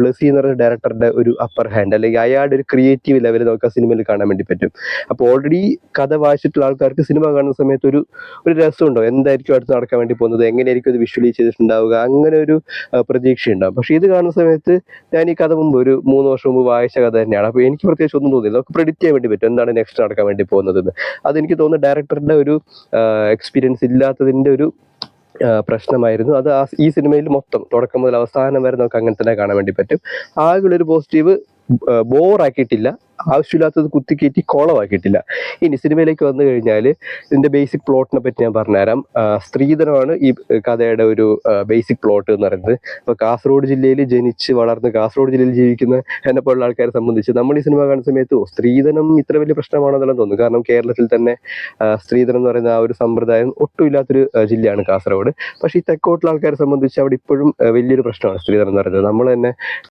ബ്ലസി എന്ന് പറയുന്ന ഡയറക്ടറുടെ ഒരു അപ്പർ ഹാൻഡ്, അല്ലെങ്കിൽ അയാളുടെ ഒരു ക്രിയേറ്റീവ് ലെവൽ നമുക്ക് ആ സിനിമയിൽ കാണാൻ വേണ്ടി പറ്റും. അപ്പോൾ ഓൾറെഡി കഥ വായിച്ചിട്ടുള്ള ആൾക്കാർക്ക് സിനിമ കാണുന്ന സമയത്ത് ഒരു ഒരു രസമുണ്ടോ, എന്തായിരിക്കും അടുത്ത് നടക്കാൻ വേണ്ടി പോകുന്നത്, എങ്ങനെയായിരിക്കും അത് വിഷ്വലൈസ് ചെയ്തിട്ടുണ്ടാവുക, അങ്ങനെ ഒരു പ്രതീക്ഷയുണ്ടാവും. പക്ഷേ ഇത് കാണുന്ന സമയത്ത് ഞാൻ ഈ കഥ മുമ്പ് ഒരു 3 വർഷം മുമ്പ് വായിച്ച കഥ തന്നെയാണ്. അപ്പോൾ എനിക്ക് പ്രത്യേകിച്ച് ഒന്നും തോന്നിയില്ല. നമുക്ക് പ്രെഡിക്റ്റ് ചെയ്യാൻ വേണ്ടി പറ്റും എന്താണ് നെക്സ്റ്റ് നടക്കാൻ വേണ്ടി പോകുന്നതെന്ന്. അതെനിക്ക് തോന്നുന്നു ഡയറക്ടറുടെ ഒരു എക്സ്പീരിയൻസ് ഇല്ലാത്തതിൻ്റെ ഒരു പ്രശ്നമായിരുന്നു. അത് ഈ സിനിമയിൽ മൊത്തം തുടക്കം മുതൽ അവസാനം വരെ നമുക്ക് അങ്ങനെ തന്നെ കാണാൻ വേണ്ടി പറ്റും. ആകെയുള്ളൊരു പോസിറ്റീവ്, ബോറാക്കിയിട്ടില്ല, ആവശ്യമില്ലാത്തത് കുത്തിക്കയറ്റി കോളമാക്കിയിട്ടില്ല. ഇനി സിനിമയിലേക്ക് വന്നു കഴിഞ്ഞാൽ ഇതിൻ്റെ ബേസിക് പ്ലോട്ടിനെ പറ്റി ഞാൻ പറഞ്ഞുതരാം. സ്ത്രീധനമാണ് ഈ കഥയുടെ ഒരു ബേസിക് പ്ലോട്ട് എന്ന് പറയുന്നത്. ഇപ്പോൾ കാസർഗോഡ് ജില്ലയിൽ ജനിച്ച് വളർന്ന് കാസർഗോഡ് ജില്ലയിൽ ജീവിക്കുന്ന എന്നെപ്പോലുള്ള ആൾക്കാരെ സംബന്ധിച്ച് നമ്മൾ ഈ സിനിമ കാണുന്ന സമയത്ത് സ്ത്രീധനം ഇത്ര വലിയ പ്രശ്നമാണെന്നെല്ലാം തോന്നുന്നു. കാരണം കേരളത്തിൽ തന്നെ സ്ത്രീധനം എന്ന് പറയുന്ന ആ ഒരു സമ്പ്രദായം ഒട്ടും ഇല്ലാത്തൊരു ജില്ലയാണ് കാസർഗോഡ്. പക്ഷേ ഈ തെക്കോട്ടുള്ള ആൾക്കാരെ സംബന്ധിച്ച് അവിടെ ഇപ്പോഴും വലിയൊരു പ്രശ്നമാണ് സ്ത്രീധനം എന്ന് പറയുന്നത്. നമ്മൾ തന്നെ